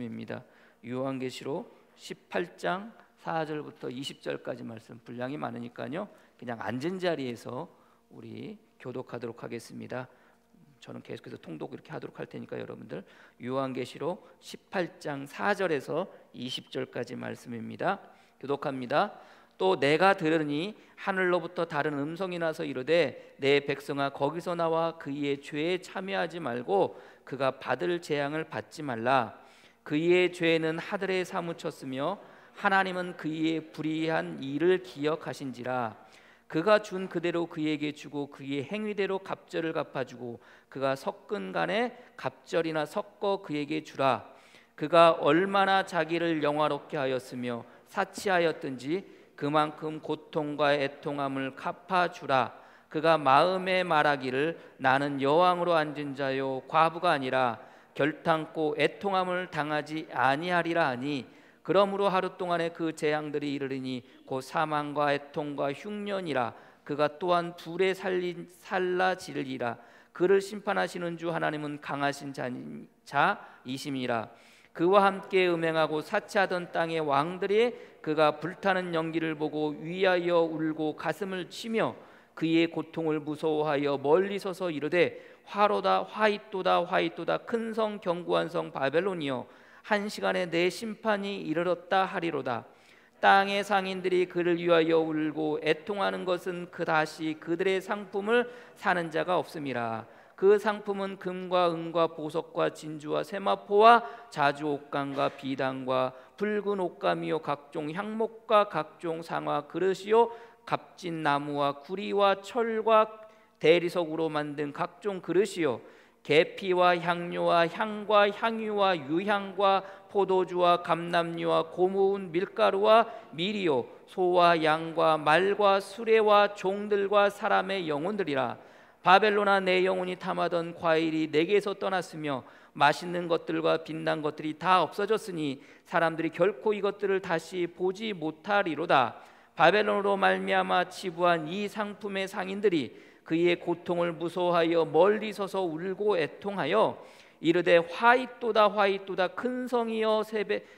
입니다. 요한계시록 18장 4절부터 20절까지 말씀, 분량이 많으니까요 그냥 앉은 자리에서 우리 교독하도록 하겠습니다. 저는 계속해서 통독 이렇게 하도록 할 테니까 여러분들 요한계시록 18장 4절에서 20절까지 말씀입니다. 교독합니다. 또 내가 들으니 하늘로부터 다른 음성이 나서 이르되 내 백성아 거기서 나와 그의 죄에 참여하지 말고 그가 받을 재앙을 받지 말라. 그의 죄는 하늘에 사무쳤으며 하나님은 그의 불의한 일을 기억하신지라. 그가 준 그대로 그에게 주고 그의 행위대로 갑절을 갚아주고 그가 섞은 간에 갑절이나 섞어 그에게 주라. 그가 얼마나 자기를 영화롭게 하였으며 사치하였든지 그만큼 고통과 애통함을 갚아주라. 그가 마음에 말하기를 나는 여왕으로 앉은 자요 과부가 아니라 결탄코 애통함을 당하지 아니하리라 하니, 그러므로 하루 동안에 그 재앙들이 이르리니 곧 사망과 애통과 흉년이라. 그가 또한 불에 살라지르리라. 그를 심판하시는 주 하나님은 강하신 자이심이라. 그와 함께 음행하고 사치하던 땅의 왕들이 그가 불타는 연기를 보고 위하여 울고 가슴을 치며 그의 고통을 무서워하여 멀리 서서 이르되 화로다 화이또다 화이또다 큰 성 견고한 성 바벨론이여 한 시간에 내 심판이 이르렀다 하리로다. 땅의 상인들이 그를 위하여 울고 애통하는 것은 그다시 그들의 상품을 사는 자가 없음이라. 그 상품은 금과 은과 보석과 진주와 세마포와 자주 옷감과 비단과 붉은 옷감이요 각종 향목과 각종 상화 그릇이요 값진 나무와 구리와 철과 대리석으로 만든 각종 그릇이요 계피와 향료와 향과 향유와 유향과 포도주와 감람류와 고무운 밀가루와 밀이요 소와 양과 말과 수레와 종들과 사람의 영혼들이라. 바벨론아 내 영혼이 탐하던 과일이 내게서 떠났으며 맛있는 것들과 빛난 것들이 다 없어졌으니 사람들이 결코 이것들을 다시 보지 못하리로다. 바벨론으로 말미암아 치부한 이 상품의 상인들이 그의 고통을 무서워하여 멀리 서서 울고 애통하여 이르되 화이또다 화이또다 큰 성이여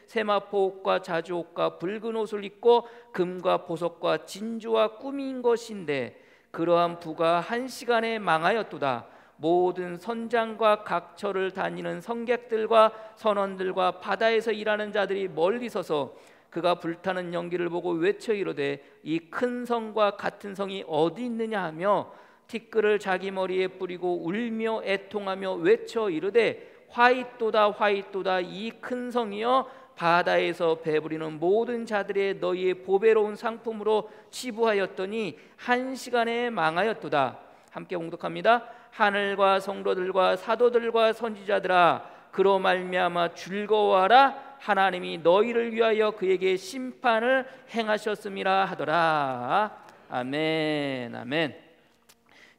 세마포 옷과 자주 옷과 붉은 옷을 입고 금과 보석과 진주와 꾸민 것인데 그러한 부가 한 시간에 망하였도다. 모든 선장과 각처를 다니는 성객들과 선원들과 바다에서 일하는 자들이 멀리 서서 그가 불타는 연기를 보고 외쳐 이르되 이 큰 성과 같은 성이 어디 있느냐 하며 티끌을 자기 머리에 뿌리고 울며 애통하며 외쳐 이르되 화이또다 화이또다 이 큰 성이여 바다에서 배부리는 모든 자들의 너희의 보배로운 상품으로 치부하였더니 한 시간에 망하였도다. 함께 공독합니다. 하늘과 성도들과 사도들과 선지자들아 그로 말미암아 즐거워하라. 하나님이 너희를 위하여 그에게 심판을 행하셨음이라 하더라. 아멘. 아멘.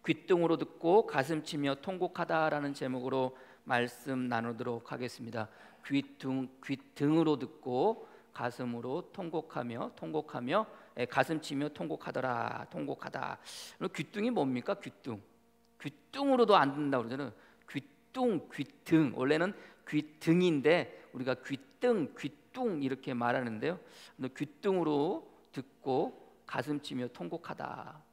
귀등으로 듣고 가슴치며 통곡하다라는 제목으로 말씀 나누도록 하겠습니다. 귀등으로 듣고 가슴으로 통곡하며 가슴치며 통곡하더라. 통곡하다. 귀등이 뭡니까? 귀등으로도 안 듣는다고 그러잖아요. 귀등 원래는 귀등인데 우리가 귀뚱 이렇게 말하는데요. 귀등으로 듣고 가슴치며 통곡하다.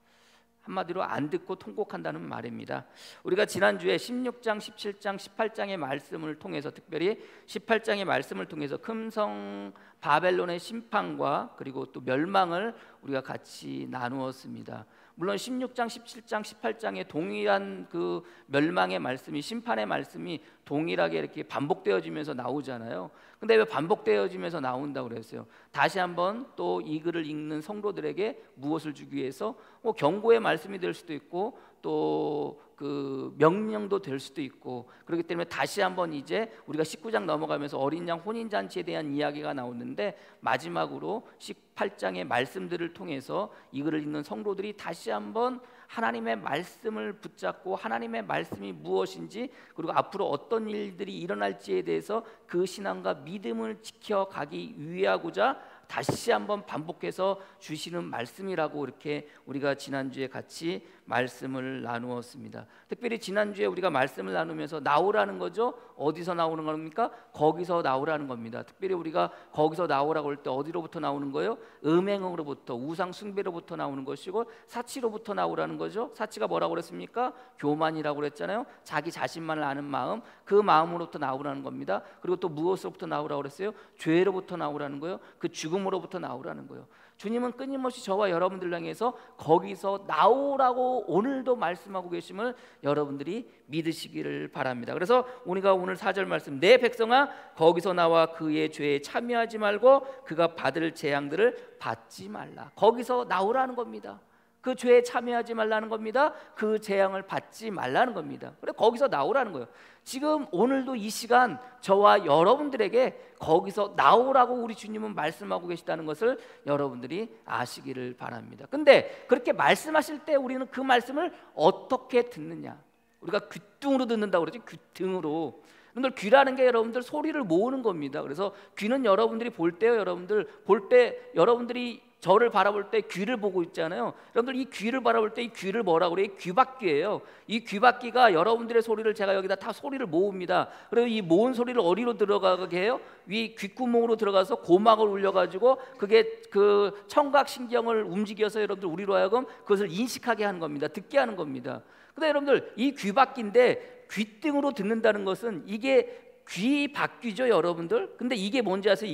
한마디로 안 듣고 통곡한다는 말입니다. 우리가 지난주에 16장, 17장, 18장의 말씀을 통해서 특별히 18장의 말씀을 통해서 금성 바벨론의 심판과 그리고 또 멸망을 우리가 같이 나누었습니다. 물론 16장, 17장, 18장의 동일한 그 멸망의 말씀이 심판의 말씀이 동일하게 이렇게 반복되어지면서 나오잖아요. 근데 왜 반복되어지면서 나온다고 그랬어요? 다시 한번 또 이 글을 읽는 성도들에게 무엇을 주기 위해서 경고의 말씀이 될 수도 있고 또 그 명령도 될 수도 있고 그렇기 때문에 다시 한번 이제 우리가 19장 넘어가면서 어린 양 혼인잔치에 대한 이야기가 나오는데 마지막으로 18장의 말씀들을 통해서 이 글을 읽는 성도들이 다시 한번 하나님의 말씀을 붙잡고 하나님의 말씀이 무엇인지 그리고 앞으로 어떤 일들이 일어날지에 대해서 그 신앙과 믿음을 지켜가기 위하고자 다시 한번 반복해서 주시는 말씀이라고 이렇게 우리가 지난주에 같이 말씀을 나누었습니다. 특별히 지난주에 우리가 말씀을 나누면서 나오라는 거죠. 어디서 나오는 겁니까? 거기서 나오라는 겁니다. 특별히 우리가 거기서 나오라고 할 때 어디로부터 나오는 거예요? 음행으로부터, 우상 숭배로부터 나오는 것이고, 사치로부터 나오라는 거죠. 사치가 뭐라고 그랬습니까? 교만이라고 그랬잖아요. 자기 자신만을 아는 마음, 그 마음으로부터 나오라는 겁니다. 그리고 또 무엇으로부터 나오라고 그랬어요? 죄로부터 나오라는 거예요. 그 죽음으로부터 나오라는 거예요. 주님은 끊임없이 저와 여러분들 향해서 거기서 나오라고 오늘도 말씀하고 계심을 여러분들이 믿으시기를 바랍니다. 그래서 우리가 오늘 4절 말씀, 내 백성아 거기서 나와 그의 죄에 참여하지 말고 그가 받을 재앙들을 받지 말라. 거기서 나오라는 겁니다. 그 죄에 참여하지 말라는 겁니다. 그 재앙을 받지 말라는 겁니다. 그래 거기서 나오라는 거예요. 지금 오늘도 이 시간 저와 여러분들에게 거기서 나오라고 우리 주님은 말씀하고 계시다는 것을 여러분들이 아시기를 바랍니다. 근데 그렇게 말씀하실 때 우리는 그 말씀을 어떻게 듣느냐? 우리가 귀등으로 듣는다고 그러죠. 귀등으로. 여러분들 귀라는 게 여러분들 소리를 모으는 겁니다. 그래서 귀는 여러분들이 볼 때요, 여러분들 볼 때 여러분들이 저를 바라볼 때 귀를 보고 있잖아요. 여러분들 이 귀를 바라볼 때 이 귀를 뭐라고 그래요? 귀바퀴예요. 이 귀바퀴가 여러분들의 소리를 제가 여기다 다 소리를 모읍니다. 그리고 이 모은 소리를 어디로 들어가게 해요? 위 귓구멍으로 들어가서 고막을 울려가지고 그게 그 청각신경을 움직여서 여러분들 우리로 하여금 그것을 인식하게 하는 겁니다. 듣게 하는 겁니다. 근데 여러분들 이 귀바퀴인데 귀등으로 듣는다는 것은 이게 귀바퀴죠, 여러분들. 근데 이게 뭔지 아세요?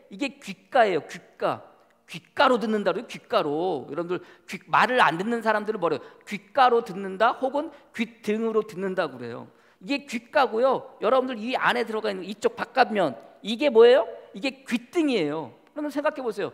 이게 귓가예요. 귓가로 듣는다고요. 귓가로. 여러분들 말을 안 듣는 사람들은 뭐래요? 귓가로 듣는다 혹은 귀등으로 듣는다고 그래요. 이게 귓가고요. 여러분들 이 안에 들어가 있는 이쪽 바깥면 이게 뭐예요? 이게 귀등이에요. 그러면 생각해 보세요.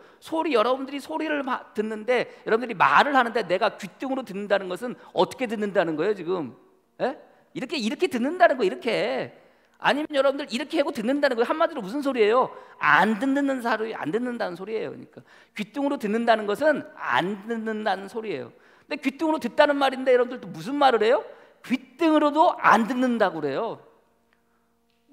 여러분들이 소리를 듣는데 여러분들이 말을 하는데 내가 귀등으로 듣는다는 것은 어떻게 듣는다는 거예요, 지금? 예? 이렇게 듣는다는 거예요. 이렇게. 아니면 여러분들 이렇게 하고 듣는다는 거예요. 한마디로 무슨 소리예요? 안 듣는다는 소리예요. 그러니까 귀등으로 듣는다는 것은 안 듣는다는 소리예요. 근데 귀등으로 듣다는 말인데 여러분들 또 무슨 말을 해요? 귀등으로도 안 듣는다고 그래요.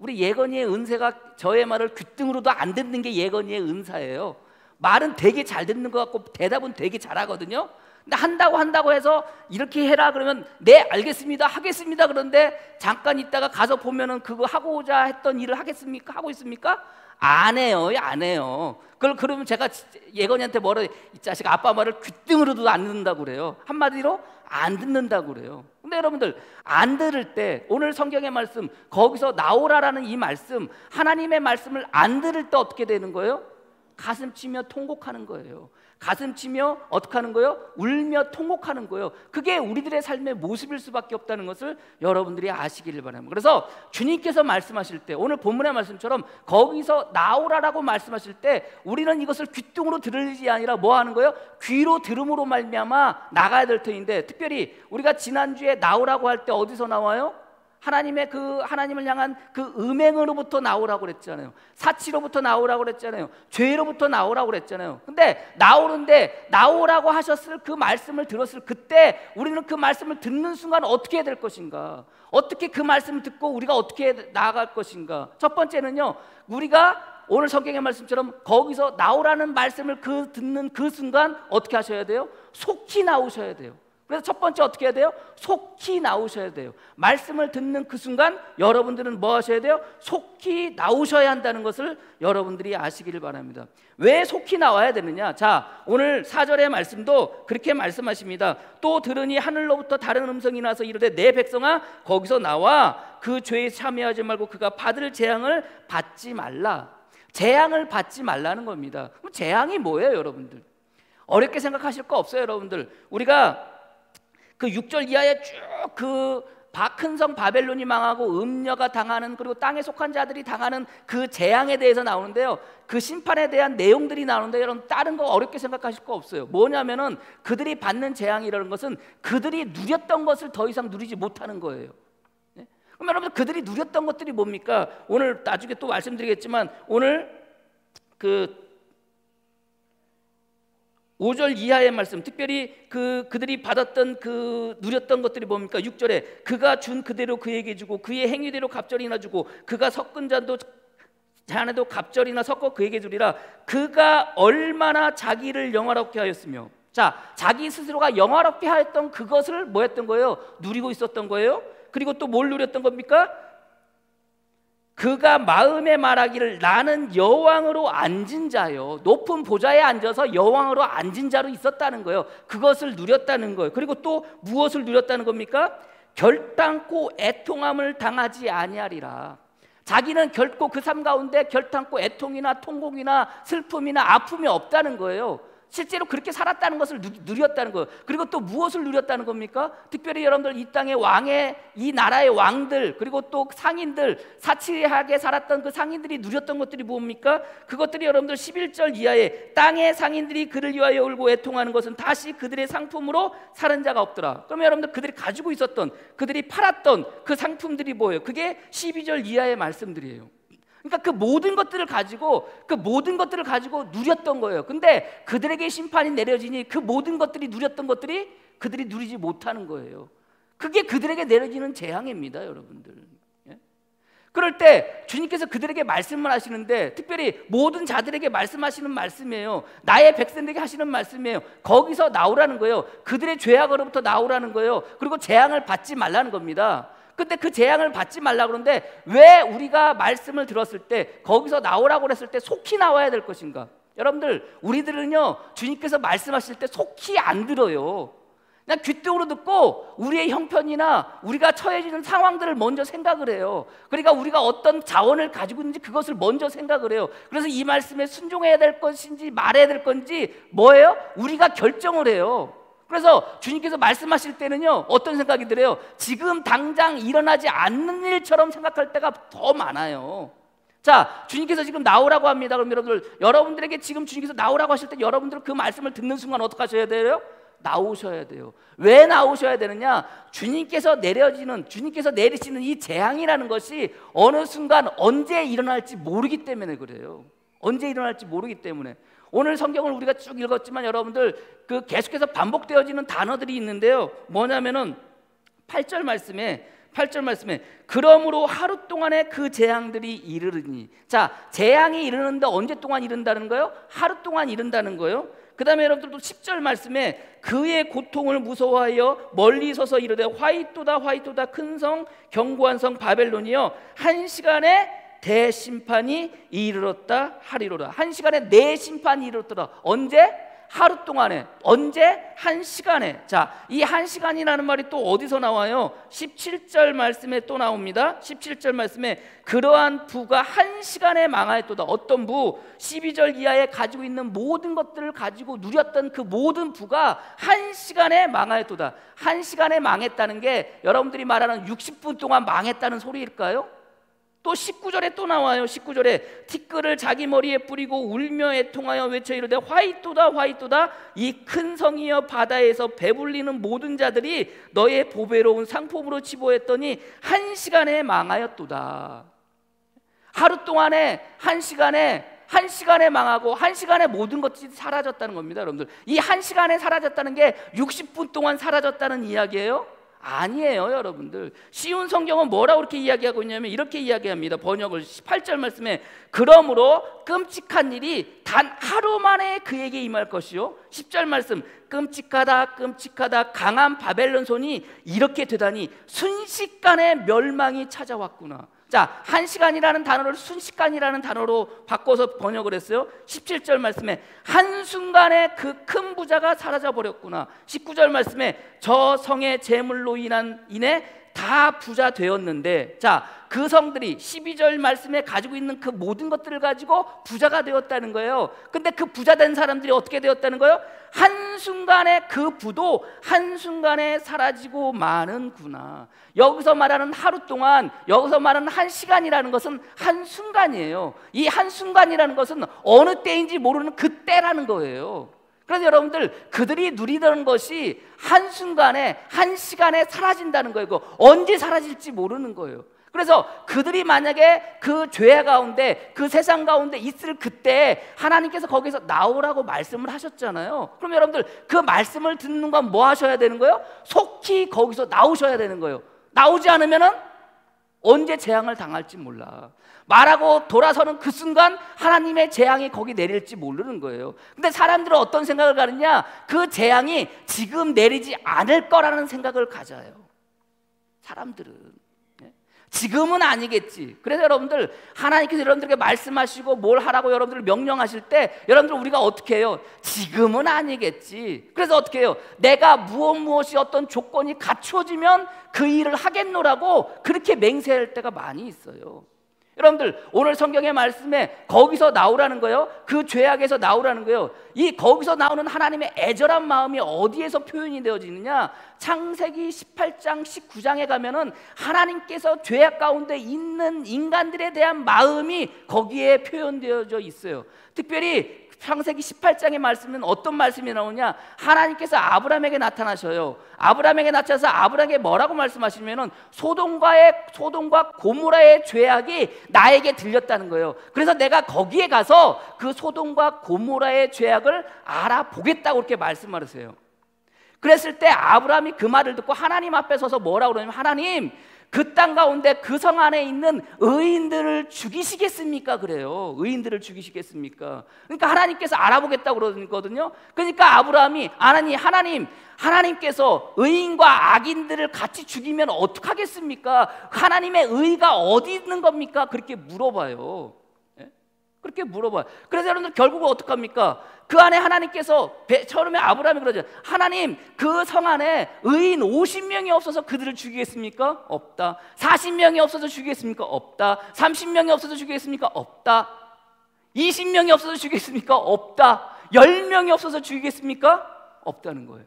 우리 예건이의 은사가 저의 말을 귀등으로도 안 듣는 게 예건이의 은사예요. 말은 되게 잘 듣는 것 같고 대답은 되게 잘하거든요. 근데 한다고 해서 이렇게 해라 그러면 네 알겠습니다 하겠습니다. 그런데 잠깐 있다가 가서 보면은 그거 하고자 했던 일을 하겠습니까? 하고 있습니까? 안 해요. 그러면 제가 예건이한테 이 자식 아빠 말을 귀등으로도 안 듣는다고 그래요. 한마디로 안 듣는다고 그래요. 근데 여러분들 안 들을 때 오늘 성경의 말씀 거기서 나오라라는 이 말씀 하나님의 말씀을 안 들을 때 어떻게 되는 거예요? 가슴 치며 통곡하는 거예요. 가슴 치며 어떻게 하는 거예요? 울며 통곡하는 거예요. 그게 우리들의 삶의 모습일 수밖에 없다는 것을 여러분들이 아시기를 바랍니다. 그래서 주님께서 말씀하실 때 오늘 본문의 말씀처럼 거기서 나오라라고 말씀하실 때 우리는 이것을 귀등으로 들으지 아니라 뭐 하는 거예요? 귀로 들음으로 말미암아 나가야 될 터인데 특별히 우리가 지난주에 나오라고 할 때 어디서 나와요? 하나님을 향한 그 음행으로부터 나오라고 그랬잖아요. 사치로부터 나오라고 그랬잖아요. 죄로부터 나오라고 그랬잖아요. 근데 나오라고 하셨을 그 말씀을 들었을 그때 우리는 그 말씀을 듣는 순간 어떻게 해야 될 것인가? 어떻게 그 말씀을 듣고 우리가 어떻게 나아갈 것인가? 첫 번째는요. 우리가 오늘 성경의 말씀처럼 거기서 나오라는 말씀을 듣는 그 순간 어떻게 하셔야 돼요? 속히 나오셔야 돼요. 그래서 첫 번째 어떻게 해야 돼요? 속히 나오셔야 돼요. 말씀을 듣는 그 순간 여러분들은 뭐 하셔야 돼요? 속히 나오셔야 한다는 것을 여러분들이 아시기를 바랍니다. 왜 속히 나와야 되느냐? 자, 오늘 4절의 말씀도 그렇게 말씀하십니다. 또 들으니 하늘로부터 다른 음성이 나서 이르되 내 백성아 거기서 나와 그 죄에 참여하지 말고 그가 받을 재앙을 받지 말라. 재앙을 받지 말라는 겁니다. 그럼 재앙이 뭐예요, 여러분들? 어렵게 생각하실 거 없어요, 여러분들. 우리가 그 6절 이하에 쭉 큰 성 바벨론이 망하고 음녀가 당하는 그리고 땅에 속한 자들이 당하는 그 재앙에 대해서 나오는데요. 그 심판에 대한 내용들이 나오는데 여러분 다른 거 어렵게 생각하실 거 없어요. 뭐냐면은 그들이 받는 재앙이라는 것은 그들이 누렸던 것을 더 이상 누리지 못하는 거예요. 네? 그럼 여러분 그들이 누렸던 것들이 뭡니까? 오늘 나중에 또 말씀드리겠지만 오늘 그 5절 이하의 말씀, 특별히 그들이 받았던 누렸던 것들이 뭡니까? 6절에 그가 준 그대로 그에게 주고 그의 행위대로 갑절이나 주고 그가 섞은 잔도 자네도 갑절이나 섞어 그에게 주리라. 그가 얼마나 자기를 영화롭게 하였으며. 자, 자기 스스로가 영화롭게 하였던 그것을 뭐 했던 거예요? 누리고 있었던 거예요. 그리고 또 뭘 누렸던 겁니까? 그가 마음에 말하기를 나는 여왕으로 앉은 자요. 높은 보좌에 앉아서 여왕으로 앉은 자로 있었다는 거예요. 그것을 누렸다는 거예요. 그리고 또 무엇을 누렸다는 겁니까? 결단코 애통함을 당하지 아니하리라. 자기는 결코 그 삶 가운데 결단코 애통이나 통곡이나 슬픔이나 아픔이 없다는 거예요. 실제로 그렇게 살았다는 것을 누렸다는 거예요. 그리고 또 무엇을 누렸다는 겁니까? 특별히 여러분들 이 땅의 왕의, 이 나라의 왕들, 그리고 또 상인들, 사치하게 살았던 그 상인들이 누렸던 것들이 뭡니까? 그것들이 여러분들 11절 이하에 땅의 상인들이 그를 위하여 울고 애통하는 것은 다시 그들의 상품으로 사는 자가 없더라. 그러면 여러분들 그들이 가지고 있었던, 그들이 팔았던 그 상품들이 뭐예요? 그게 12절 이하의 말씀들이에요. 그러니까 그 모든 것들을 가지고 누렸던 거예요. 근데 그들에게 심판이 내려지니 그 모든 것들이 누렸던 것들이 그들이 누리지 못하는 거예요. 그게 그들에게 내려지는 재앙입니다, 여러분들. 예? 그럴 때 주님께서 그들에게 말씀을 하시는데, 특별히 모든 자들에게 말씀하시는 말씀이에요. 나의 백성들에게 하시는 말씀이에요. 거기서 나오라는 거예요. 그들의 죄악으로부터 나오라는 거예요. 그리고 재앙을 받지 말라는 겁니다. 근데 그 재앙을 받지 말라 그러는데 왜 우리가 말씀을 들었을 때, 거기서 나오라고 그랬을 때 속히 나와야 될 것인가? 여러분들, 우리들은요 주님께서 말씀하실 때 속히 안 들어요. 그냥 귓등으로 듣고 우리의 형편이나 우리가 처해지는 상황들을 먼저 생각을 해요. 그러니까 우리가 어떤 자원을 가지고 있는지 그것을 먼저 생각을 해요. 그래서 이 말씀에 순종해야 될 것인지 말해야 될 건지 뭐예요? 우리가 결정을 해요. 그래서 주님께서 말씀하실 때는요 어떤 생각이 들어요? 지금 당장 일어나지 않는 일처럼 생각할 때가 더 많아요. 자, 주님께서 지금 나오라고 합니다. 그럼 여러분들에게 지금 주님께서 나오라고 하실 때 여러분들은 그 말씀을 듣는 순간 어떻게 하셔야 돼요? 나오셔야 돼요. 왜 나오셔야 되느냐? 주님께서 내리시는 이 재앙이라는 것이 어느 순간 언제 일어날지 모르기 때문에 그래요. 언제 일어날지 모르기 때문에. 오늘 성경을 우리가 쭉 읽었지만 여러분들 그 계속해서 반복되어지는 단어들이 있는데요. 뭐냐면은 8절 말씀에 그러므로 하루 동안에 그 재앙들이 이르르니. 자, 재앙이 이르는데 언제 동안 이른다는 거예요? 하루 동안 이른다는 거예요. 그 다음에 여러분들도 10절 말씀에 그의 고통을 무서워하여 멀리 서서 이르되 화이토다 화이토다 큰 성 견고한 성 바벨론이여 한 시간에 대심판이 이르렀다 하리로라. 한 시간에 내 심판이 이르렀더라. 언제? 하루 동안에. 언제? 한 시간에. 자, 이 한 시간이라는 말이 또 어디서 나와요? 17절 말씀에 또 나옵니다. 17절 말씀에 그러한 부가 한 시간에 망하였도다. 어떤 부? 12절 이하에 가지고 있는 모든 것들을 가지고 누렸던 그 모든 부가 한 시간에 망하였도다. 한 시간에 망했다는 게 여러분들이 말하는 60분 동안 망했다는 소리일까요? 또 19절에 또 나와요. 19절에 티끌을 자기 머리에 뿌리고 울며 애통하여 외쳐 이르되 화이토다 화이토다 이 큰 성이여 바다에서 배불리는 모든 자들이 너의 보배로운 상품으로 치부했더니 한 시간에 망하였도다. 하루 동안에 한 시간에 망하고 한 시간에 모든 것이 사라졌다는 겁니다. 여러분들, 이 한 시간에 사라졌다는 게 60분 동안 사라졌다는 이야기예요? 아니에요. 여러분들, 쉬운 성경은 뭐라고 이렇게 이야기하고 있냐면 이렇게 이야기합니다. 번역을 18절 말씀에 그러므로 끔찍한 일이 단 하루 만에 그에게 임할 것이요. 10절 말씀 끔찍하다 끔찍하다 강한 바벨론 손이 이렇게 되다니 순식간에 멸망이 찾아왔구나. 자, 한 시간이라는 단어를 순식간이라는 단어로 바꿔서 번역을 했어요. 17절 말씀에 한순간에 그 큰 부자가 사라져 버렸구나. 19절 말씀에 저 성의 재물로 인해 다 부자 되었는데, 자, 그 성들이 12절 말씀에 가지고 있는 그 모든 것들을 가지고 부자가 되었다는 거예요. 근데 그 부자 된 사람들이 어떻게 되었다는 거예요? 한순간에 그 부도 한순간에 사라지고 마는구나. 여기서 말하는 하루 동안, 여기서 말하는 한 시간이라는 것은 한순간이에요. 이 한순간이라는 것은 어느 때인지 모르는 그때라는 거예요. 그래서 여러분들, 그들이 누리던 것이 한순간에 한 시간에 사라진다는 거예요. 언제 사라질지 모르는 거예요. 그래서 그들이 만약에 그 죄 가운데, 그 세상 가운데 있을 그때 하나님께서 거기서 나오라고 말씀을 하셨잖아요. 그럼 여러분들, 그 말씀을 듣는 건 뭐 하셔야 되는 거예요? 속히 거기서 나오셔야 되는 거예요. 나오지 않으면은 언제 재앙을 당할지 몰라. 말하고 돌아서는 그 순간 하나님의 재앙이 거기 내릴지 모르는 거예요. 근데 사람들은 어떤 생각을 가느냐? 그 재앙이 지금 내리지 않을 거라는 생각을 가져요. 사람들은 지금은 아니겠지. 그래서 여러분들, 하나님께서 여러분들에게 말씀하시고 뭘 하라고 여러분들을 명령하실 때 여러분들 우리가 어떻게 해요? 지금은 아니겠지. 그래서 어떻게 해요? 내가 무엇이 어떤 조건이 갖추어지면 그 일을 하겠노라고 그렇게 맹세할 때가 많이 있어요. 여러분들, 오늘 성경의 말씀에 거기서 나오라는 거예요. 그 죄악에서 나오라는 거예요. 이 거기서 나오는 하나님의 애절한 마음이 어디에서 표현이 되어지느냐? 창세기 18장 19장에 가면은 하나님께서 죄악 가운데 있는 인간들에 대한 마음이 거기에 표현되어져 있어요. 특별히 창세기 18장의 말씀은 어떤 말씀이 나오냐? 하나님께서 아브라함에게 나타나셔요. 아브라함에게 나타나서 아브라함에게 뭐라고 말씀하시면은 소돔과 고모라의 죄악이 나에게 들렸다는 거예요. 그래서 내가 거기에 가서 그 소돔과 고모라의 죄악을 알아보겠다고 그렇게 말씀하세요. 그랬을 때 아브라함이 그 말을 듣고 하나님 앞에 서서 뭐라고 그러냐면, 하나님, 그 땅 가운데 그 성 안에 있는 의인들을 죽이시겠습니까? 그래요. 의인들을 죽이시겠습니까? 그러니까 하나님께서 알아보겠다고 그러거든요. 그러니까 아브라함이 하나님께서 의인과 악인들을 같이 죽이면 어떡하겠습니까? 하나님의 의가 어디 있는 겁니까? 그렇게 물어봐요. 그렇게 물어봐요. 그래서 여러분들 결국은 어떡합니까? 그 안에 하나님께서 처음에 아브라함이 그러죠. 하나님, 그 성 안에 의인 50명이 없어서 그들을 죽이겠습니까? 없다. 40명이 없어서 죽이겠습니까? 없다. 30명이 없어서 죽이겠습니까? 없다. 20명이 없어서 죽이겠습니까? 없다. 10명이 없어서 죽이겠습니까? 없다는 거예요.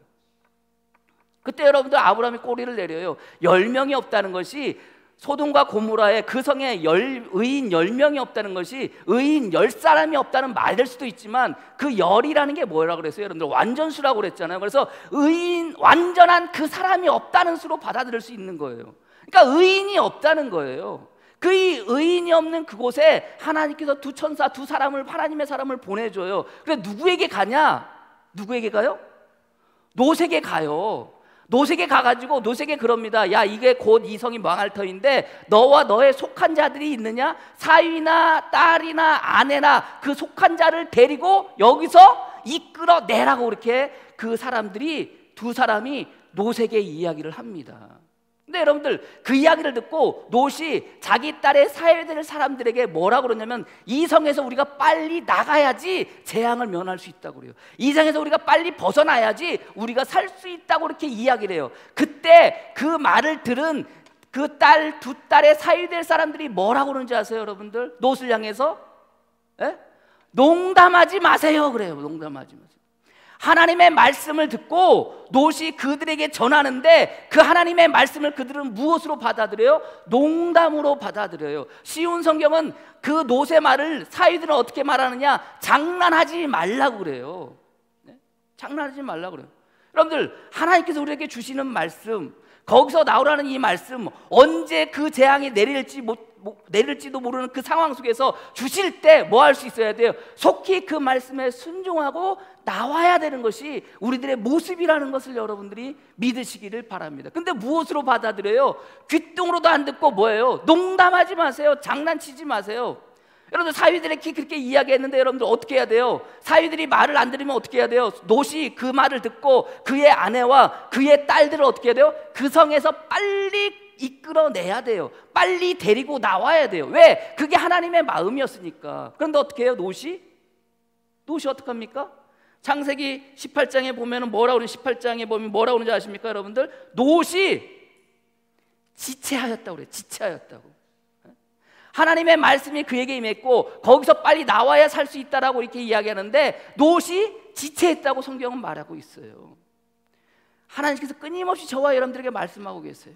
그때 여러분들 아브라함이 꼬리를 내려요. 10명이 없다는 것이, 소돔과 고모라에 그 성에 의인 10명이 없다는 것이 의인 10사람이 없다는 말 될 수도 있지만, 그 열이라는 게 뭐라고 그랬어요? 여러분들 완전수라고 그랬잖아요. 그래서 의인, 완전한 그 사람이 없다는 수로 받아들일 수 있는 거예요. 그러니까 의인이 없다는 거예요. 그 의인이 없는 그곳에 하나님께서 두 천사, 두 사람을, 하나님의 사람을 보내줘요. 그래서 누구에게 가냐? 누구에게 가요? 롯에게 가요. 롯에게 가가지고 롯에게 그럽니다. 야, 이게 곧 이 성이 망할 터인데 너와 너의 속한 자들이 있느냐? 사위나 딸이나 아내나 그 속한 자를 데리고 여기서 이끌어내라고 그렇게 그 사람들이, 두 사람이 롯에게 이야기를 합니다. 근데 여러분들, 그 이야기를 듣고 롯이 자기 딸의 사야 될 사람들에게 뭐라고 그러냐면, 이 성에서 우리가 빨리 나가야지 재앙을 면할 수 있다고 그래요. 이 성에서 우리가 빨리 벗어나야지 우리가 살 수 있다고 그렇게 이야기를 해요. 그때 그 말을 들은 그 두 딸의 사야 될 사람들이 뭐라고 그러는지 아세요, 여러분들? 롯을 향해서 농담하지 마세요 그래요. 농담하지 마세요. 하나님의 말씀을 듣고 롯이 그들에게 전하는데, 그 하나님의 말씀을 그들은 무엇으로 받아들여요? 농담으로 받아들여요. 쉬운 성경은 그 롯의 말을 사위들은 어떻게 말하느냐? 장난하지 말라고 그래요. 장난하지 말라고 그래요. 여러분들, 하나님께서 우리에게 주시는 말씀, 거기서 나오라는 이 말씀, 언제 그 재앙이 내릴지도 모르는 그 상황 속에서 주실 때 뭐 할 수 있어야 돼요? 속히 그 말씀에 순종하고 나와야 되는 것이 우리들의 모습이라는 것을 여러분들이 믿으시기를 바랍니다. 근데 무엇으로 받아들여요? 귀뚱으로도 안 듣고 뭐예요? 농담하지 마세요. 장난치지 마세요. 여러분들, 사위들에게 그렇게 이야기했는데 여러분들 어떻게 해야 돼요? 사위들이 말을 안 들으면 어떻게 해야 돼요? 롯이 그 말을 듣고 그의 아내와 그의 딸들을 어떻게 해야 돼요? 그 성에서 빨리 이끌어내야 돼요. 빨리 데리고 나와야 돼요. 왜? 그게 하나님의 마음이었으니까. 그런데 어떻게 해요? 롯이 어떡합니까? 창세기 18장에 보면 뭐라고 그러는지, 18장에 보면 뭐라고 그러는지 아십니까, 여러분들? 롯이 지체하였다고 그래요. 지체하였다고. 하나님의 말씀이 그에게 임했고 거기서 빨리 나와야 살 수 있다라고 이렇게 이야기하는데, 롯이 지체했다고 성경은 말하고 있어요. 하나님께서 끊임없이 저와 여러분들에게 말씀하고 계세요.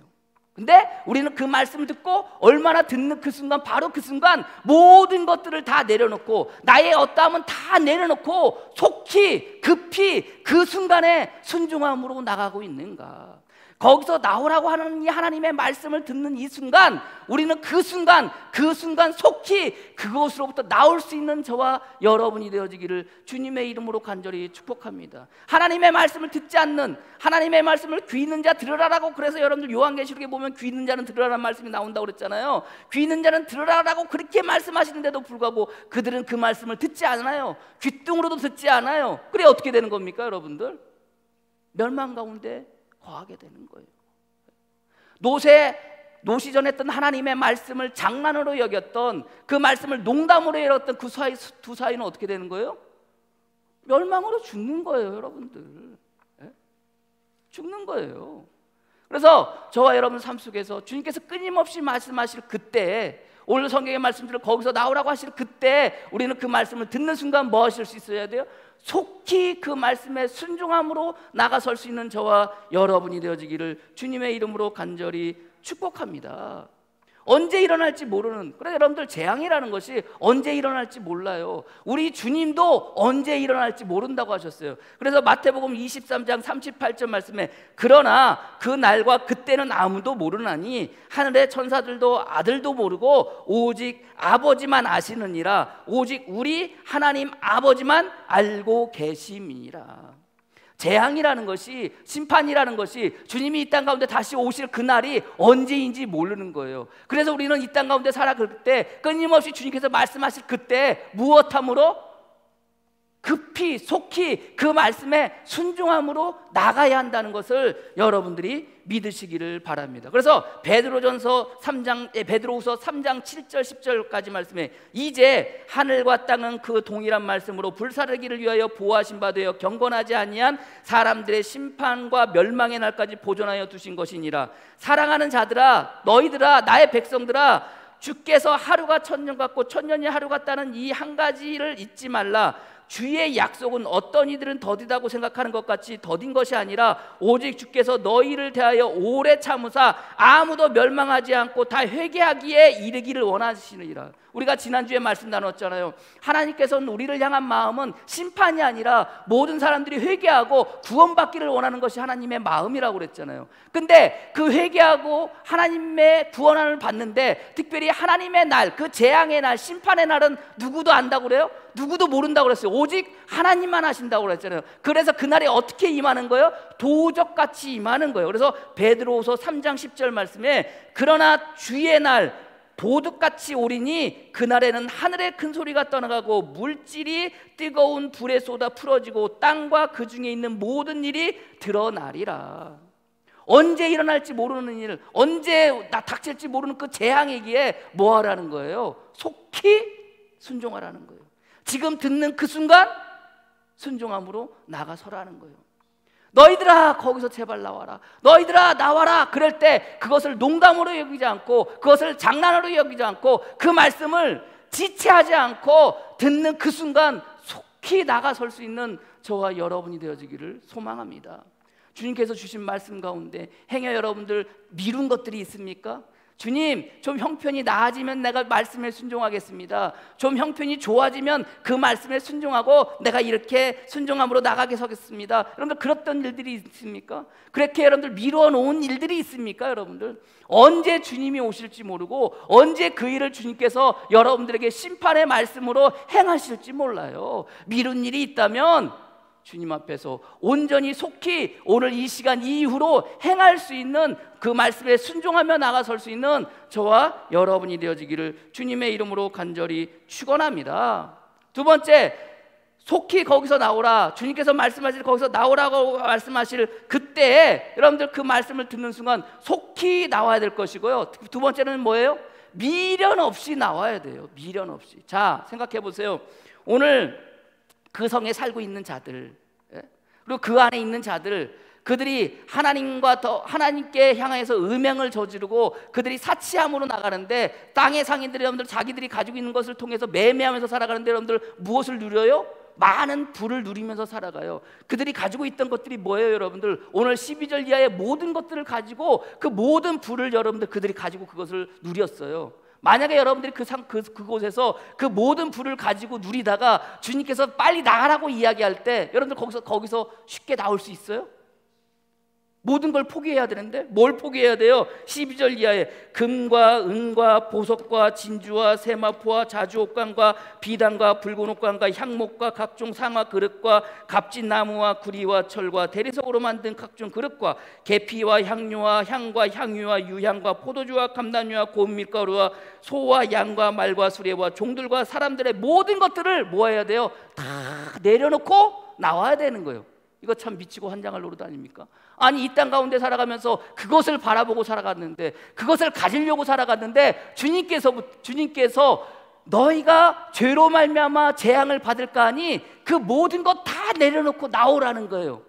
근데 우리는 그 말씀을 듣고 얼마나 듣는 그 순간, 바로 그 순간 모든 것들을 다 내려놓고, 나의 어떠함은 다 내려놓고 속히 급히 그 순간에 순종함으로 나가고 있는가? 거기서 나오라고 하는 이 하나님의 말씀을 듣는 이 순간, 우리는 그 순간 속히 그곳으로부터 나올 수 있는 저와 여러분이 되어지기를 주님의 이름으로 간절히 축복합니다. 하나님의 말씀을 듣지 않는, 하나님의 말씀을 귀 있는 자 들으라라고, 그래서 여러분들 요한계시록에 보면 귀 있는 자는 들으라는 말씀이 나온다고 그랬잖아요. 귀 있는 자는 들으라라고 그렇게 말씀하시는데도 불구하고 그들은 그 말씀을 듣지 않아요. 귀뚱으로도 듣지 않아요. 그래 어떻게 되는 겁니까 여러분들? 멸망 가운데 거하게 되는 거예요. 노시전했던 하나님의 말씀을 장난으로 여겼던, 그 말씀을 농담으로 여겼던 그 두 사이는 어떻게 되는 거예요? 멸망으로 죽는 거예요 여러분들. 죽는 거예요. 그래서 저와 여러분 삶 속에서 주님께서 끊임없이 말씀하실 그때, 오늘 성경의 말씀들을 거기서 나오라고 하실 그때, 우리는 그 말씀을 듣는 순간 뭐 하실 수 있어야 돼요? 속히 그 말씀에 순종함으로 나가설 수 있는 저와 여러분이 되어지기를 주님의 이름으로 간절히 축복합니다. 언제 일어날지 모르는, 그래 여러분들 재앙이라는 것이 언제 일어날지 몰라요. 우리 주님도 언제 일어날지 모른다고 하셨어요. 그래서 마태복음 23장 38절 말씀에 그러나 그 날과 그때는 아무도 모르나니 하늘의 천사들도 아들도 모르고 오직 아버지만 아시느니라. 오직 우리 하나님 아버지만 알고 계심이니라. 재앙이라는 것이, 심판이라는 것이 주님이 이 땅 가운데 다시 오실 그날이 언제인지 모르는 거예요. 그래서 우리는 이 땅 가운데 살아갈 때 끊임없이 주님께서 말씀하실 그때 무엇함으로? 급히 속히 그 말씀에 순종함으로 나가야 한다는 것을 여러분들이 믿으시기를 바랍니다. 그래서 베드로후서 3장 7절 10절까지 말씀에 이제 하늘과 땅은 그 동일한 말씀으로 불사르기를 위하여 보호하신 바 되어 경건하지 아니한 사람들의 심판과 멸망의 날까지 보존하여 두신 것이니라. 사랑하는 자들아, 너희들아, 나의 백성들아, 주께서 하루가 천년 같고 천년이 하루 같다는 이 한 가지를 잊지 말라. 주의 약속은 어떤 이들은 더디다고 생각하는 것 같이 더딘 것이 아니라 오직 주께서 너희를 대하여 오래 참으사 아무도 멸망하지 않고 다 회개하기에 이르기를 원하시느니라. 우리가 지난주에 말씀 나눴잖아요. 하나님께서는 우리를 향한 마음은 심판이 아니라 모든 사람들이 회개하고 구원받기를 원하는 것이 하나님의 마음이라고 그랬잖아요. 근데 그 회개하고 하나님의 구원을 받는데 특별히 하나님의 날, 그 재앙의 날, 심판의 날은 누구도 안다고 그래요? 누구도 모른다고 그랬어요. 오직 하나님만 하신다고 그랬잖아요. 그래서 그날이 어떻게 임하는 거예요? 도적같이 임하는 거예요. 그래서 베드로후서 3장 10절 말씀에 그러나 주의 날 도둑같이 오리니 그날에는 하늘의 큰 소리가 떠나가고 물질이 뜨거운 불에 쏟아 풀어지고 땅과 그 중에 있는 모든 일이 드러나리라. 언제 일어날지 모르는 일, 언제 닥칠지 모르는 그 재앙이기에 뭐 하라는 거예요? 속히 순종하라는 거예요. 지금 듣는 그 순간 순종함으로 나가서라는 거예요. 너희들아 거기서 제발 나와라, 너희들아 나와라. 그럴 때 그것을 농담으로 여기지 않고, 그것을 장난으로 여기지 않고, 그 말씀을 지체하지 않고 듣는 그 순간 속히 나가설 수 있는 저와 여러분이 되어지기를 소망합니다. 주님께서 주신 말씀 가운데 행여 여러분들 미룬 것들이 있습니까? 주님, 좀 형편이 나아지면 내가 말씀에 순종하겠습니다. 좀 형편이 좋아지면 그 말씀에 순종하고 내가 이렇게 순종함으로 나가게 서겠습니다. 여러분들 그랬던 일들이 있습니까? 그렇게 여러분들 미루어 놓은 일들이 있습니까? 여러분들 언제 주님이 오실지 모르고 언제 그 일을 주님께서 여러분들에게 심판의 말씀으로 행하실지 몰라요. 미룬 일이 있다면 주님 앞에서 온전히 속히 오늘 이 시간 이후로 행할 수 있는 그 말씀에 순종하며 나가설 수 있는 저와 여러분이 되어지기를 주님의 이름으로 간절히 축원합니다. 두 번째, 속히 거기서 나오라. 주님께서 말씀하실 거기서 나오라고 말씀하실 그때 여러분들 그 말씀을 듣는 순간 속히 나와야 될 것이고요. 두 번째는 뭐예요? 미련 없이 나와야 돼요. 미련 없이. 자, 생각해 보세요. 오늘 그 성에 살고 있는 자들, 그리고 그 안에 있는 자들, 그들이 하나님께 향해서 음행을 저지르고 그들이 사치함으로 나가는데, 땅의 상인들이 여러분들 자기들이 가지고 있는 것을 통해서 매매하면서 살아가는데 여러분들 무엇을 누려요? 많은 부를 누리면서 살아가요. 그들이 가지고 있던 것들이 뭐예요? 여러분들 오늘 12절 이하의 모든 것들을 가지고 그 모든 부를 여러분들 그들이 가지고 그것을 누렸어요. 만약에 여러분들이 그곳에서 그 모든 부를 가지고 누리다가 주님께서 빨리 나가라고 이야기할 때 여러분들 거기서 쉽게 나올 수 있어요? 모든 걸 포기해야 되는데 뭘 포기해야 돼요? 12절 이하에 금과 은과 보석과 진주와 세마포와 자주옥관과 비단과 붉은 옥관과 향목과 각종 상아 그릇과 값진 나무와 구리와 철과 대리석으로 만든 각종 그릇과 계피와 향료와 향과 향유와 유향과 포도주와 감나무와 고운 밀가루와 소와 양과 말과 수레와 종들과 사람들의 모든 것들을 뭐 해야 돼요? 다 내려놓고 나와야 되는 거예요. 이거 참 미치고 환장할 노릇 아닙니까? 아니 이 땅 가운데 살아가면서 그것을 바라보고 살아갔는데, 그것을 가지려고 살아갔는데 주님께서 너희가 죄로 말미암아 재앙을 받을까 하니 그 모든 것 다 내려놓고 나오라는 거예요.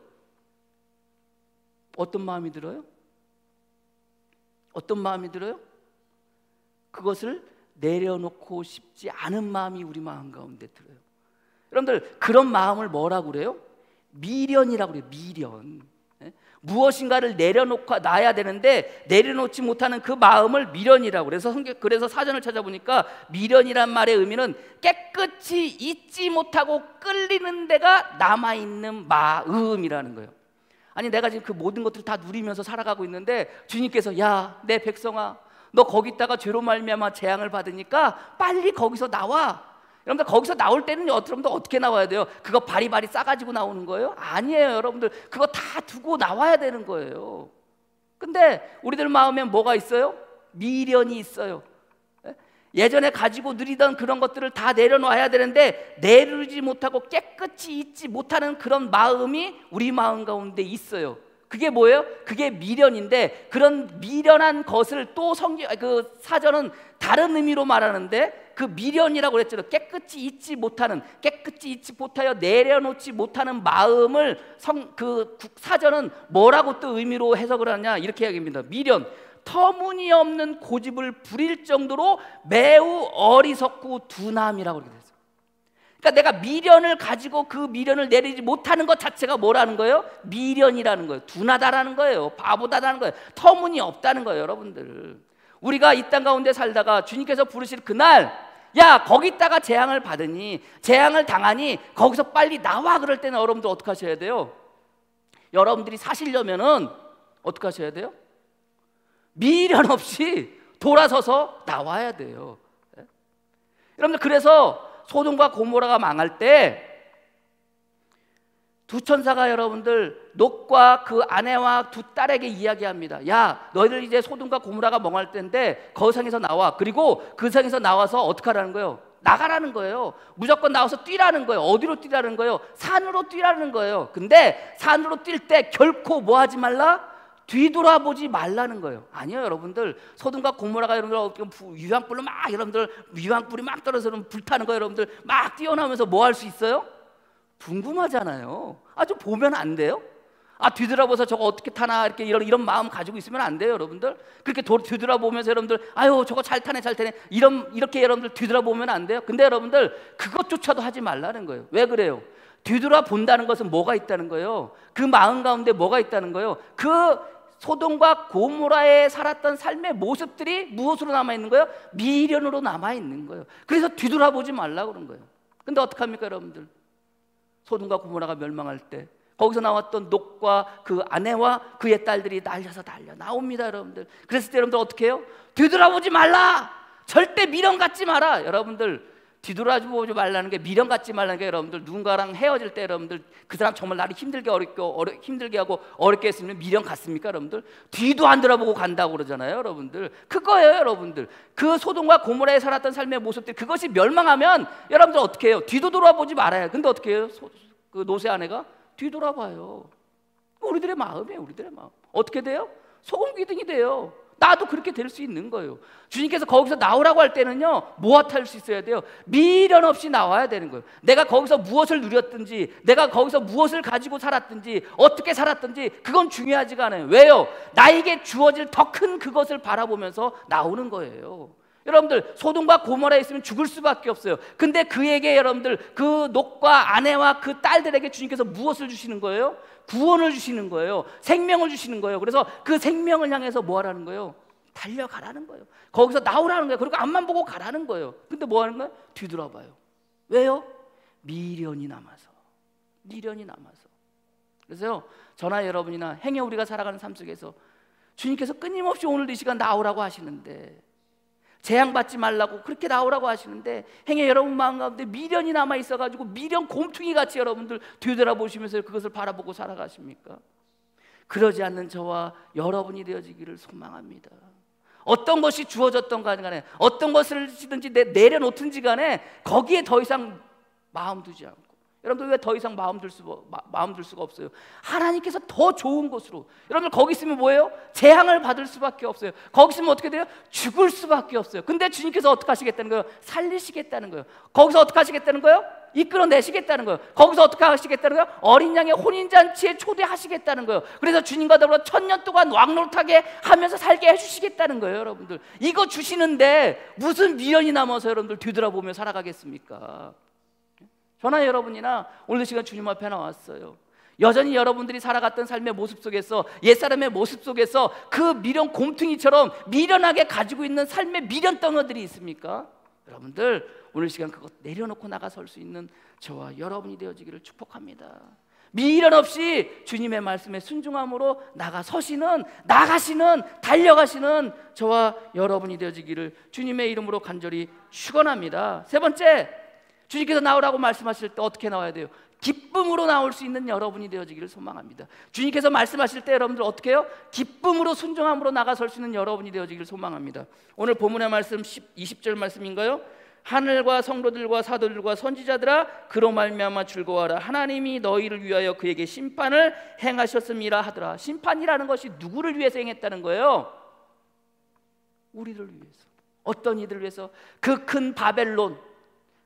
어떤 마음이 들어요? 어떤 마음이 들어요? 그것을 내려놓고 싶지 않은 마음이 우리 마음 가운데 들어요. 여러분들 그런 마음을 뭐라고 그래요? 미련이라고 그래요. 미련. 무엇인가를 내려놓고 놔야 되는데 내려놓지 못하는 그 마음을 미련이라고. 그래서 사전을 찾아보니까 미련이란 말의 의미는 깨끗이 잊지 못하고 끌리는 데가 남아있는 마음이라는 거예요. 아니 내가 지금 그 모든 것들을 다 누리면서 살아가고 있는데 주님께서 야 내 백성아 너 거기다가 죄로 말미암아 재앙을 받으니까 빨리 거기서 나와. 여러분들 거기서 나올 때는 여러분들 어떻게 나와야 돼요? 그거 바리바리 싸가지고 나오는 거예요? 아니에요. 여러분들 그거 다 두고 나와야 되는 거예요. 근데 우리들 마음에 뭐가 있어요? 미련이 있어요. 예전에 가지고 누리던 그런 것들을 다 내려놔야 되는데 내려놓지 못하고 깨끗이 잊지 못하는 그런 마음이 우리 마음 가운데 있어요. 그게 뭐예요? 그게 미련인데, 그런 미련한 것을 또 그 사전은 다른 의미로 말하는데 그 미련이라고 그랬잖아요. 깨끗이 잊지 못하는, 깨끗이 잊지 못하여 내려놓지 못하는 마음을 그 사전은 뭐라고 또 의미로 해석을 하냐 이렇게 이야기합니다. 미련, 터무니없는 고집을 부릴 정도로 매우 어리석고 둔함이라고 그렇게 됐어요. 그러니까 내가 미련을 가지고 그 미련을 내리지 못하는 것 자체가 뭐라는 거예요? 미련이라는 거예요. 둔하다라는 거예요. 바보다라는 거예요. 터무니없다는 거예요. 여러분들 우리가 이 땅 가운데 살다가 주님께서 부르실 그날, 야 거기다가 재앙을 받으니, 재앙을 당하니 거기서 빨리 나와, 그럴 때는 여러분들 어떻게 하셔야 돼요? 여러분들이 사시려면은 어떻게 하셔야 돼요? 미련 없이 돌아서서 나와야 돼요. 여러분들 그래서 소돔과 고모라가 망할 때 두 천사가 여러분들 롯과 그 아내와 두 딸에게 이야기합니다. 야 너희들 이제 소돔과 고모라가 망할 때인데 그 성에서 나와. 그리고 그 성에서 나와서 어떻게 하라는 거예요? 나가라는 거예요. 무조건 나와서 뛰라는 거예요. 어디로 뛰라는 거예요? 산으로 뛰라는 거예요. 근데 산으로 뛸 때 결코 뭐 하지 말라? 뒤돌아보지 말라는 거예요. 아니요 여러분들, 소돔과 고모라가 여러분들 유황불로 막, 여러분들 유황불이 막 떨어져서 불타는 거 여러분들 막 뛰어나오면서 뭐 할 수 있어요? 궁금하잖아요. 좀 보면 안 돼요? 뒤돌아보서 저거 어떻게 타나 이렇게 이런 마음 가지고 있으면 안 돼요 여러분들. 그렇게 뒤돌아보면서 여러분들 아유 저거 잘 타네 이렇게 여러분들 뒤돌아보면 안 돼요. 근데 여러분들 그것조차도 하지 말라는 거예요. 왜 그래요? 뒤돌아본다는 것은 뭐가 있다는 거예요? 그 마음 가운데 뭐가 있다는 거예요? 그 소돔과 고모라에 살았던 삶의 모습들이 무엇으로 남아있는 거예요? 미련으로 남아있는 거예요. 그래서 뒤돌아보지 말라고 그런 거예요. 근데 어떡합니까 여러분들? 소돔과 고모라가 멸망할 때 거기서 나왔던 롯과 그 아내와 그의 딸들이 달려 나옵니다 여러분들. 그랬을 때 여러분들 어떻게 해요? 뒤돌아보지 말라! 절대 미련 갖지 마라! 여러분들 뒤돌아보지 말라는 게, 미련 갖지 말라는 게 여러분들 누군가랑 헤어질 때 여러분들 그 사람 정말 나를 힘들게 하고 어렵게 했으면 미련 갖습니까 여러분들? 뒤도 안 돌아보고 간다고 그러잖아요 여러분들. 그거예요 여러분들. 그 소돔과 고모라에 살았던 삶의 모습들, 그것이 멸망하면 여러분들 어떻게 해요? 뒤도 돌아보지 말아요. 근데 어떻게 해요? 그 노새 아내가 뒤돌아봐요. 우리들의 마음이에요. 우리들의 마음 어떻게 돼요? 소금 기둥이 돼요. 나도 그렇게 될 수 있는 거예요. 주님께서 거기서 나오라고 할 때는요 무엇할 수 있어야 돼요? 미련 없이 나와야 되는 거예요. 내가 거기서 무엇을 누렸든지, 내가 거기서 무엇을 가지고 살았든지, 어떻게 살았든지 그건 중요하지가 않아요. 왜요? 나에게 주어질 더 큰 그것을 바라보면서 나오는 거예요. 여러분들 소돔과 고모라에 있으면 죽을 수밖에 없어요. 근데 그에게 여러분들 그 롯과 아내와 그 딸들에게 주님께서 무엇을 주시는 거예요? 구원을 주시는 거예요. 생명을 주시는 거예요. 그래서 그 생명을 향해서 뭐 하라는 거예요? 달려가라는 거예요. 거기서 나오라는 거예요. 그리고 앞만 보고 가라는 거예요. 근데 뭐 하는 거예요? 뒤돌아봐요. 왜요? 미련이 남아서. 그래서요, 저나 여러분이나 행여 우리가 살아가는 삶 속에서 주님께서 끊임없이 오늘 이 시간 나오라고 하시는데, 재앙받지 말라고 그렇게 나오라고 하시는데, 행여 여러분 마음 가운데 미련이 남아 있어가지고 미련 곰퉁이 같이 여러분들 뒤돌아보시면서 그것을 바라보고 살아가십니까? 그러지 않는 저와 여러분이 되어지기를 소망합니다. 어떤 것이 주어졌던 간에, 어떤 것을든지 내려놓든지 간에 거기에 더 이상 마음 두지 않고, 여러분들 왜 더 이상 마음 둘 수가 없어요? 하나님께서 더 좋은 곳으로, 여러분들 거기 있으면 뭐예요? 재앙을 받을 수밖에 없어요. 거기 있으면 어떻게 돼요? 죽을 수밖에 없어요. 근데 주님께서 어떻게 하시겠다는 거예요? 살리시겠다는 거예요. 거기서 어떻게 하시겠다는 거예요? 이끌어내시겠다는 거예요. 거기서 어떻게 하시겠다는 거예요? 어린 양의 혼인잔치에 초대하시겠다는 거예요. 그래서 주님과 더불어 1000년 동안 왕노릇하게 하면서 살게 해주시겠다는 거예요. 여러분들 이거 주시는데 무슨 미련이 남아서 여러분들 뒤돌아보며 살아가겠습니까? 저나 여러분이나 오늘 이 시간 주님 앞에 나왔어요. 여전히 여러분들이 살아갔던 삶의 모습 속에서, 옛사람의 모습 속에서 그 미련 곰퉁이처럼 미련하게 가지고 있는 삶의 미련 덩어들이 있습니까? 여러분들 오늘 시간 그것 내려놓고 나가설 수 있는 저와 여러분이 되어지기를 축복합니다. 미련 없이 주님의 말씀에 순종함으로 나가시는 달려가시는 저와 여러분이 되어지기를 주님의 이름으로 간절히 축원합니다. 세 번째, 주님께서 나오라고 말씀하실 때 어떻게 나와야 돼요? 기쁨으로 나올 수 있는 여러분이 되어지기를 소망합니다. 주님께서 말씀하실 때 여러분들 어떻게 해요? 기쁨으로 순종함으로 나가설 수 있는 여러분이 되어지기를 소망합니다. 오늘 본문의 말씀 20절 말씀인가요? 하늘과 성도들과 사도들과 선지자들아 그로 말미암아 즐거워하라. 하나님이 너희를 위하여 그에게 심판을 행하셨음이라 하더라. 심판이라는 것이 누구를 위해서 행했다는 거예요? 우리를 위해서. 어떤 이들을 위해서? 그 큰 바벨론,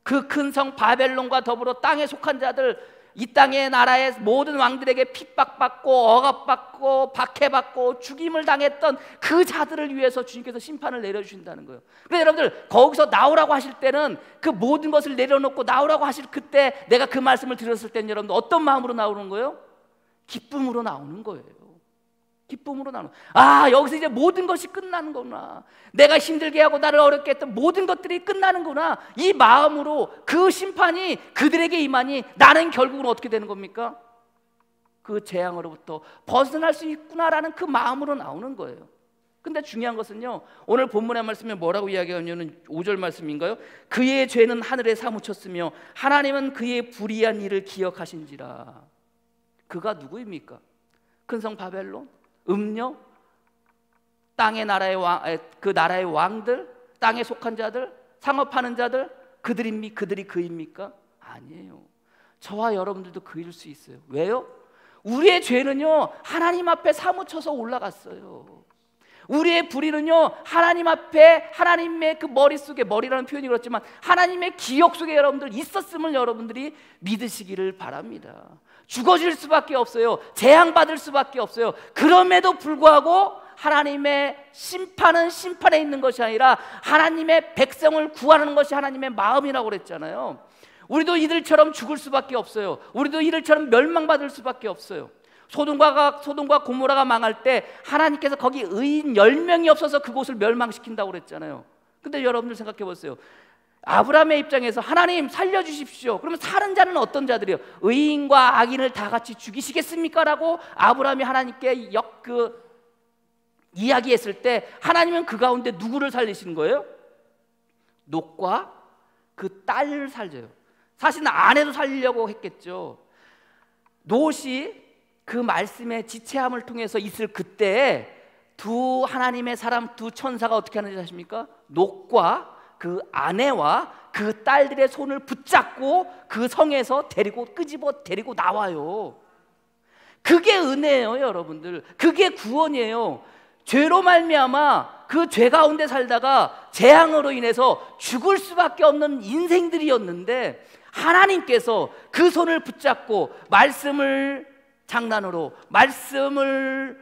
그 큰 성 바벨론과 더불어 땅에 속한 자들, 이 땅의 나라의 모든 왕들에게 핍박받고 억압받고 박해받고 죽임을 당했던 그 자들을 위해서 주님께서 심판을 내려주신다는 거예요. 그래서 여러분들 거기서 나오라고 하실 때는 그 모든 것을 내려놓고 나오라고 하실 그때, 내가 그 말씀을 들었을 때는 여러분들 어떤 마음으로 나오는 거예요? 기쁨으로 나오는 거예요. 기쁨으로 나오는, 여기서 이제 모든 것이 끝나는 거구나, 내가 힘들게 하고 나를 어렵게 했던 모든 것들이 끝나는구나, 이 마음으로 그 심판이 그들에게 임하니 나는 결국은 어떻게 되는 겁니까? 그 재앙으로부터 벗어날 수 있구나라는 그 마음으로 나오는 거예요. 근데 중요한 것은요, 오늘 본문의 말씀에 뭐라고 이야기하냐면 5절 말씀인가요? 그의 죄는 하늘에 사무쳤으며 하나님은 그의 불의한 일을 기억하신지라. 그가 누구입니까? 큰 성 바벨론? 음녀? 땅의 나라의 그 나라의 왕들? 땅에 속한 자들? 상업하는 자들? 그들이 그입니까? 아니에요. 저와 여러분들도 그일 수 있어요. 왜요? 우리의 죄는요 하나님 앞에 사무쳐서 올라갔어요. 우리의 불의는요 하나님 앞에, 하나님의 그 머릿속에, 머리라는 표현이 그렇지만 하나님의 기억 속에 여러분들 있었음을 여러분들이 믿으시기를 바랍니다. 죽어질 수밖에 없어요. 재앙받을 수밖에 없어요. 그럼에도 불구하고 하나님의 심판은 심판에 있는 것이 아니라 하나님의 백성을 구하는 것이 하나님의 마음이라고 그랬잖아요. 우리도 이들처럼 죽을 수밖에 없어요. 우리도 이들처럼 멸망받을 수밖에 없어요. 소돔과 고모라가 망할 때 하나님께서 거기 의인 10명이 없어서 그곳을 멸망시킨다고 그랬잖아요. 근데 여러분들 생각해 보세요. 아브라함의 입장에서 하나님 살려주십시오. 그러면 사는 자는 어떤 자들이요? 의인과 악인을 다 같이 죽이시겠습니까? 라고 아브라함이 하나님께 이야기했을 때 하나님은 그 가운데 누구를 살리시는 거예요? 롯과 그 딸을 살려요. 사실은 아내도 살리려고 했겠죠. 롯이 그 말씀의 지체함을 통해서 있을 그때 두 하나님의 사람, 두 천사가 어떻게 하는지 아십니까? 롯과 그 아내와 그 딸들의 손을 붙잡고 그 성에서 끄집어 데리고 나와요. 그게 은혜예요, 여러분들. 그게 구원이에요. 죄로 말미암아 그 죄 가운데 살다가 재앙으로 인해서 죽을 수밖에 없는 인생들이었는데 하나님께서 그 손을 붙잡고 말씀을 장난으로, 말씀을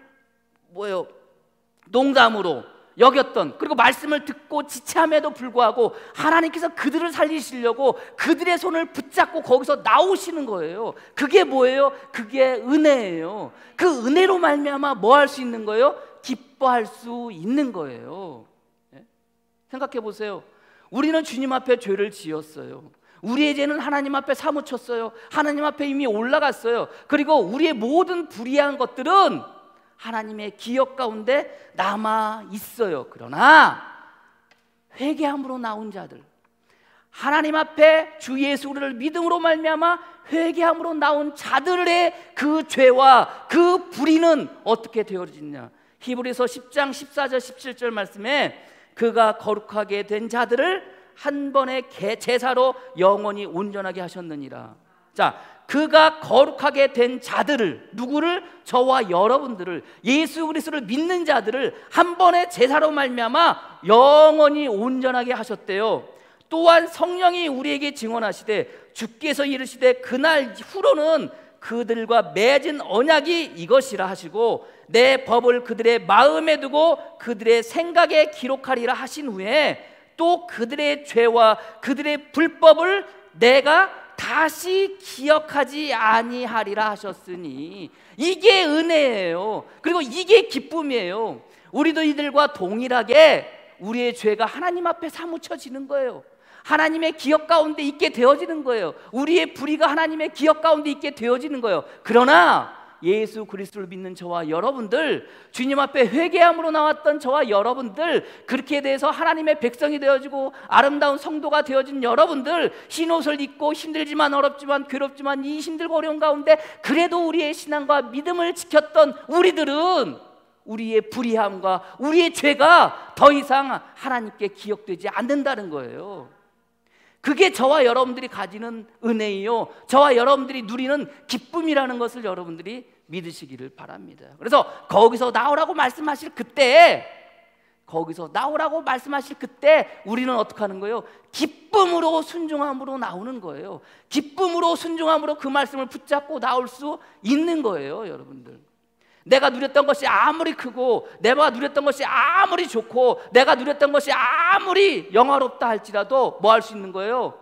농담으로 여겼던, 그리고 말씀을 듣고 지체함에도 불구하고 하나님께서 그들을 살리시려고 그들의 손을 붙잡고 거기서 나오시는 거예요. 그게 뭐예요? 그게 은혜예요. 그 은혜로 말미암아 뭐 할 수 있는 거예요? 기뻐할 수 있는 거예요. 생각해 보세요. 우리는 주님 앞에 죄를 지었어요. 우리의 죄는 하나님 앞에 사무쳤어요. 하나님 앞에 이미 올라갔어요. 그리고 우리의 모든 불의한 것들은 하나님의 기억 가운데 남아 있어요. 그러나 회개함으로 나온 자들, 하나님 앞에 주 예수를 믿음으로 말미암아 회개함으로 나온 자들의 그 죄와 그 불의는 어떻게 되어지느냐? 히브리서 10장 14절 17절 말씀에 그가 거룩하게 된 자들을 한 번의 제사로 영원히 온전하게 하셨느니라. 자, 그가 거룩하게 된 자들을, 누구를? 저와 여러분들을, 예수 그리스도를 믿는 자들을 한 번의 제사로 말미암아 영원히 온전하게 하셨대요. 또한 성령이 우리에게 증언하시되 주께서 이르시되 그날 후로는 그들과 맺은 언약이 이것이라 하시고 내 법을 그들의 마음에 두고 그들의 생각에 기록하리라 하신 후에 또 그들의 죄와 그들의 불법을 내가 다시 기억하지 아니하리라 하셨으니, 이게 은혜예요. 그리고 이게 기쁨이에요. 우리도 이들과 동일하게 우리의 죄가 하나님 앞에 사무쳐지는 거예요. 하나님의 기억 가운데 있게 되어지는 거예요. 우리의 불의가 하나님의 기억 가운데 있게 되어지는 거예요. 그러나 예수 그리스도를 믿는 저와 여러분들, 주님 앞에 회개함으로 나왔던 저와 여러분들, 그렇게 돼서 하나님의 백성이 되어지고 아름다운 성도가 되어진 여러분들, 흰옷을 입고 힘들지만 어렵지만 괴롭지만 이 힘들고 어려운 가운데 그래도 우리의 신앙과 믿음을 지켰던 우리들은 우리의 불의함과 우리의 죄가 더 이상 하나님께 기억되지 않는다는 거예요. 그게 저와 여러분들이 가지는 은혜이요, 저와 여러분들이 누리는 기쁨이라는 것을 여러분들이 믿으시기를 바랍니다. 그래서 거기서 나오라고 말씀하실 그때, 우리는 어떻게 하는 거예요? 기쁨으로 순종함으로 나오는 거예요. 기쁨으로 순종함으로 그 말씀을 붙잡고 나올 수 있는 거예요. 여러분들, 내가 누렸던 것이 아무리 크고, 내가 누렸던 것이 아무리 좋고, 내가 누렸던 것이 아무리 영화롭다 할지라도 뭐 할 수 있는 거예요?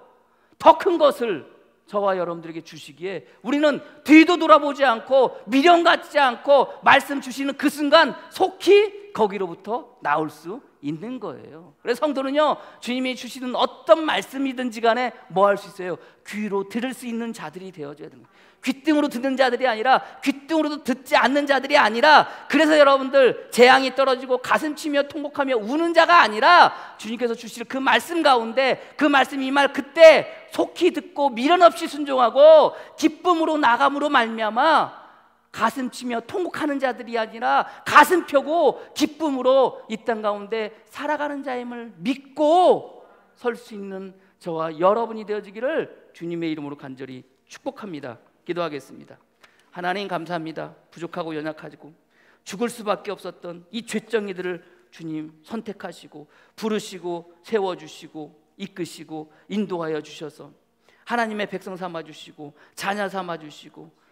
더 큰 것을 저와 여러분들에게 주시기에 우리는 뒤도 돌아보지 않고 미련 갖지 않고 말씀 주시는 그 순간 속히 거기로부터 나올 수 있는 거예요. 그래서 성도는요, 주님이 주시는 어떤 말씀이든지 간에 뭐 할 수 있어요? 귀로 들을 수 있는 자들이 되어줘야 됩니다. 귓등으로 듣는 자들이 아니라, 귓등으로도 듣지 않는 자들이 아니라, 그래서 여러분들 재앙이 떨어지고 가슴 치며 통곡하며 우는 자가 아니라 주님께서 주실 그 말씀 가운데, 그 말씀 임할 그때 속히 듣고 미련 없이 순종하고 기쁨으로 나감으로 말미암아 가슴 치며 통곡하는 자들이 아니라 가슴 펴고 기쁨으로 이 땅 가운데 살아가는 자임을 믿고 설 수 있는 저와 여러분이 되어지기를 주님의 이름으로 간절히 축복합니다. 기도하겠습니다. 하나님 감사합니다. 부족하고 연약하고 죽을 수밖에 없었던 이 죄정이들을 주님 선택하시고 부르시고 세워주시고 이끄시고 인도하여 주셔서 하나님의 백성 삼아주시고 자녀 삼아주시고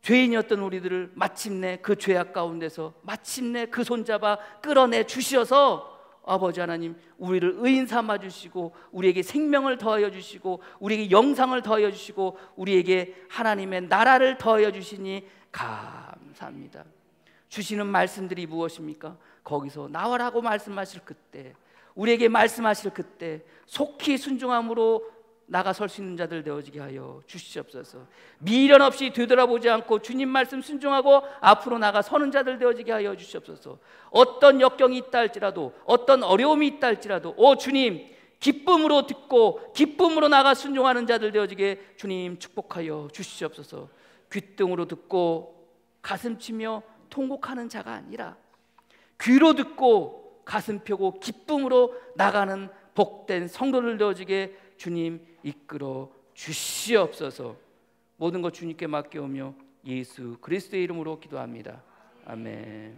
죄인이었던 우리들을 마침내 그 죄악 가운데서 마침내 그 손잡아 끌어내 주셔서 아버지 하나님, 우리를 의인 삼아 주시고 우리에게 생명을 더하여 주시고 우리에게 영상을 더하여 주시고 우리에게 하나님의 나라를 더하여 주시니 감사합니다. 주시는 말씀들이 무엇입니까? 거기서 나와라고 말씀하실 그때, 우리에게 말씀하실 그때 속히 순종함으로 나가설 수 있는 자들 되어지게 하여 주시옵소서. 미련 없이 되돌아보지 않고 주님 말씀 순종하고 앞으로 나가 서는 자들 되어지게 하여 주시옵소서. 어떤 역경이 있다 할지라도, 어떤 어려움이 있다 할지라도 오 주님, 기쁨으로 듣고 기쁨으로 나가 순종하는 자들 되어지게 주님 축복하여 주시옵소서. 귓등으로 듣고 가슴 치며 통곡하는 자가 아니라 귀로 듣고 가슴 펴고 기쁨으로 나가는 복된 성도들 되어지게 주님 이끌어 주시옵소서. 모든 것 주님께 맡겨오며 예수 그리스도의 이름으로 기도합니다. 아멘.